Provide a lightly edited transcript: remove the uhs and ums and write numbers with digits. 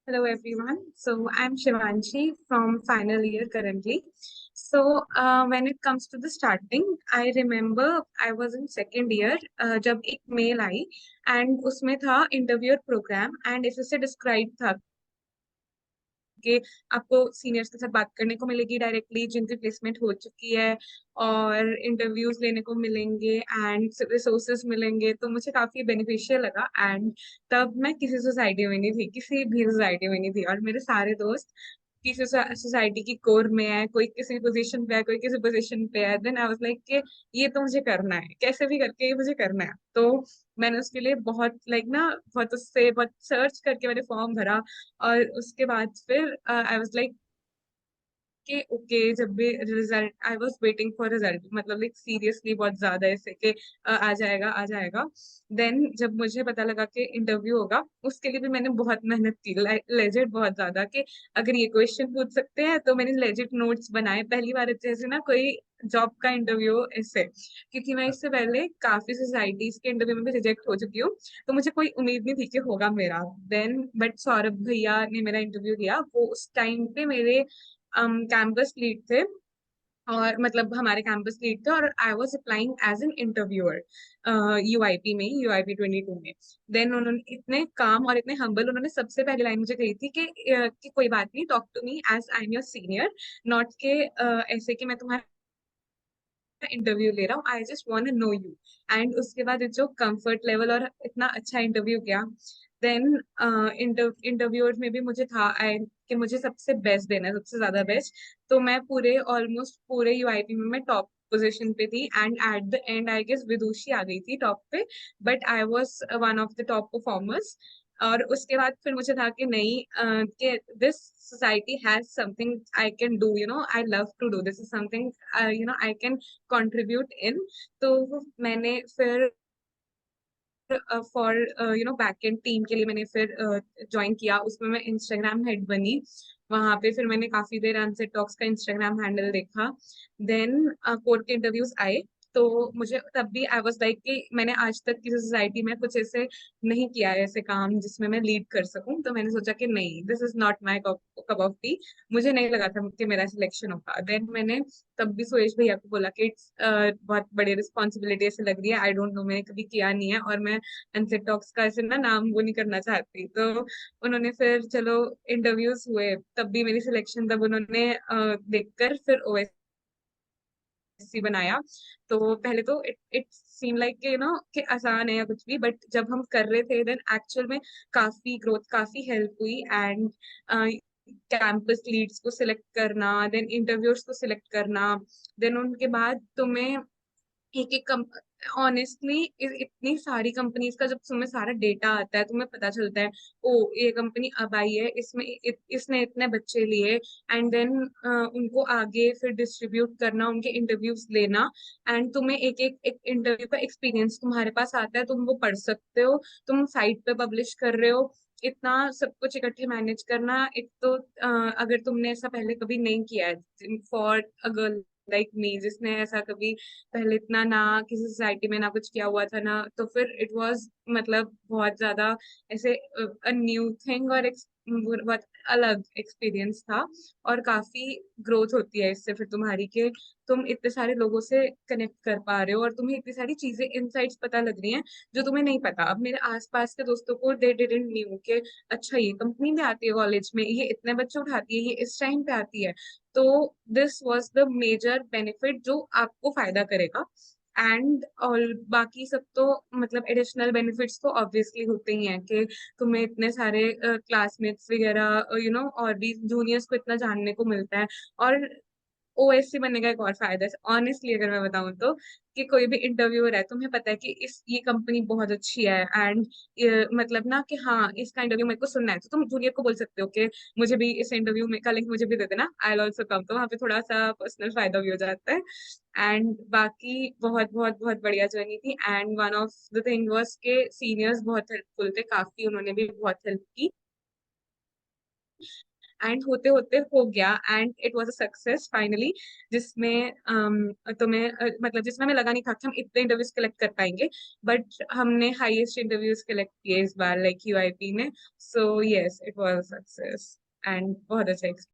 Hello everyone. So I'm Shivanshi from final year currently. When it comes to the starting, I remember I was in second year जब एक mail I and उसमें था interviewer programme and इससे describe था कि आपको seniors के साथ बात करने को मिलेगी डायरेक्टली जिनकी प्लेसमेंट हो चुकी है और इंटरव्यूज लेने को मिलेंगे एंड रिसोर्सेज मिलेंगे, तो मुझे काफी बेनिफिशियल लगा। एंड तब मैं किसी सोसाइटी में नहीं थी, किसी भी सोसाइटी में नहीं थी, और मेरे सारे दोस्त किसी सोसाइटी की कोर में है, कोई किसी पोजीशन पे है, कोई किसी पोजीशन पे है। देन आई वाज लाइक कि ये तो मुझे करना है, कैसे भी करके ये मुझे करना है। तो मैंने उसके लिए बहुत बहुत उससे बहुत सर्च करके मैंने फॉर्म भरा। और उसके बाद फिर आई वाज लाइक कि ओके, जब भी result, I was waiting for result, मतलब लाइक सीरियसली बहुत ज्यादा ऐसे कि आ जाएगा आ जाएगा। देन जब मुझे पता लगा कि इंटरव्यू होगा, उसके लिए भी मैंने बहुत मेहनत की, लेजिट बहुत ज्यादा, कि अगर ये क्वेश्चन पूछ सकते हैं, तो मैंने लेजिट नोट्स बनाए पहली बार जैसे ना कोई जॉब का इंटरव्यू ऐसे, क्योंकि मैं इससे पहले काफी सोसाइटीज के इंटरव्यू में भी रिजेक्ट हो चुकी हूँ। तो मुझे कोई उम्मीद नहीं थी कि होगा मेरा। देन बट सौरभ भैया ने मेरा इंटरव्यू लिया, वो उस टाइम पे मेरे कैंपस लीड थे, और मतलब हमारे कैंपस लीड थे, और I was applying as an interviewer UIP में, यूआईपी 22 में। देन उन्होंने इतने काम और इतने हम्बल, उन्होंने सबसे पहली लाइन मुझे कही थी कि कोई बात नहीं, talk to me as I am your senior, not के ऐसे कि मैं तुम्हारा इंटरव्यू ले रहा हूँ, I just want to know you. And उसके बाद जो कंफर्ट लेवल और इतना अच्छा इंटरव्यू गया। देन इंटरव्यूअर में भी मुझे था आई कि मुझे सबसे बेस्ट देना है, सबसे ज्यादा बेस्ट। तो मैं पूरे ऑलमोस्ट पूरे यूआईपी में मैं टॉप पोजीशन पे थी, and at the end I guess Vidushi आ गई थी टॉप पे, but I was one of the top performers. और उसके बाद फिर मुझे था कि नहीं, कि this society has something I can do, you know, I love to do this, is something I can contribute in. तो मैंने फिर फॉर बैकएंड टीम के लिए मैंने फिर ज्वाइन किया, उसमें मैं इंस्टाग्राम हेड बनी। वहां पे फिर मैंने काफी देर अनसेट टॉक्स का इंस्टाग्राम हैंडल देखा। देन कोर्ट के इंटरव्यूज आए, तो मुझे तब भी आई वाज लाइक कि मैंने आज तक किसी सोसाइटी में कुछ ऐसे नहीं किया है, ऐसे काम जिसमें मैं लीड कर सकूं। तो मैंने सोचा कि नहीं, this is not my cup of T. मुझे नहीं लगा था कि मेरा सिलेक्शन होगा। देन मैंने तब भी सुरेश भैया को बोला कि इट्स बहुत बड़ी रिस्पॉन्सिबिलिटी ऐसे लग रही है, आई डोंट नो, मैंने कभी किया नहीं है, और मैं अनसेट टॉक्स का ऐसे ना नाम वो नहीं करना चाहती। तो उन्होंने फिर चलो इंटरव्यूज हुए, तब भी मेरी सिलेक्शन, तब उन्होंने देखकर फिर ओएससी बनाया। तो पहले तो इट इट सीम लाइक कि कि आसान है या कुछ भी, बट जब हम कर रहे थे देन एक्चुअल में काफी ग्रोथ, काफी हेल्प हुई। एंड कैंपस लीड्स को सिलेक्ट करना, देन इंटरव्यूअर्स को सिलेक्ट करना, देन उनके बाद तुम्हें एक एक ऑनेस्टली इतनी सारी कंपनीज का जब तुम्हें सारा डेटा आता है, तुम्हें पता चलता है ओ ये कंपनी अब आई है, इसमें इसने इतने बच्चे लिए। एंड देन उनको आगे फिर डिस्ट्रीब्यूट करना, उनके इंटरव्यूज लेना, एंड तुम्हें एक इंटरव्यू का एक्सपीरियंस तुम्हारे पास आता है, तुम वो पढ़ सकते हो, तुम साइट पे पब्लिश कर रहे हो। इतना सब कुछ इकट्ठे मैनेज करना, एक तो अगर तुमने ऐसा पहले कभी नहीं किया है, for a girl like me, जिसने ऐसा कभी पहले इतना ना किसी सोसाइटी में ना कुछ किया हुआ था ना, तो फिर इट वाज मतलब बहुत ज्यादा ऐसे न्यू थिंग, और बहुत अलग एक्सपीरियंस था। और काफी ग्रोथ होती है इससे फिर तुम्हारी, कि तुम इतने सारे लोगों से कनेक्ट कर पा रहे हो, और तुम्हें इतनी सारी चीजें, इनसाइट्स पता लग रही हैं जो तुम्हें नहीं पता। अब मेरे आसपास के दोस्तों को दे डिडंट न्यू कि अच्छा ये कंपनी में आती है कॉलेज में, ये इतने बच्चे उठाती है, ये इस टाइम पे आती है। तो this was the major benefit जो आपको फायदा करेगा। एंड और बाकी सब तो मतलब एडिशनल बेनिफिट्स तो ऑब्वियसली होते ही हैं, कि तुम्हें इतने सारे क्लासमेट्स वगैरह, और भी जूनियर्स को इतना जानने को मिलता है। और ओएससी बनने का एक और फायदा है, ऑनेस्टली अगर मैं बताऊं तो, कि कोई भी इंटरव्यूअर है, तुम्हें पता है कि इस ये कंपनी बहुत अच्छी है, एंड मतलब ना कि हाँ इसका इंटरव्यू मेरे को सुनना है, तो तुम जूनियर को बोल सकते हो कि मुझे भी इस इंटरव्यू में का लिंक मुझे भी दे देना, आई विल ऑल्सो कम। तो वहाँ पे थोड़ा सा पर्सनल फायदा भी हो जाता है। एंड बाकी बहुत बहुत बहुत बढ़िया जर्नी थी। And one of the thing was के सीनियर्स बहुत हेल्पफुल थे, काफी उन्होंने भी बहुत हेल्प की। एंड होते होते हो गया and it was a success finally, जिसमें मतलब जिसमें हमें लगा नहीं था कि हम इतने इंटरव्यूज कलेक्ट कर पाएंगे, बट हमने हाईएस्ट इंटरव्यूज कलेक्ट किए इस बार लाइक यूआईपी में। So yes, it was a success and बहुत अच्छा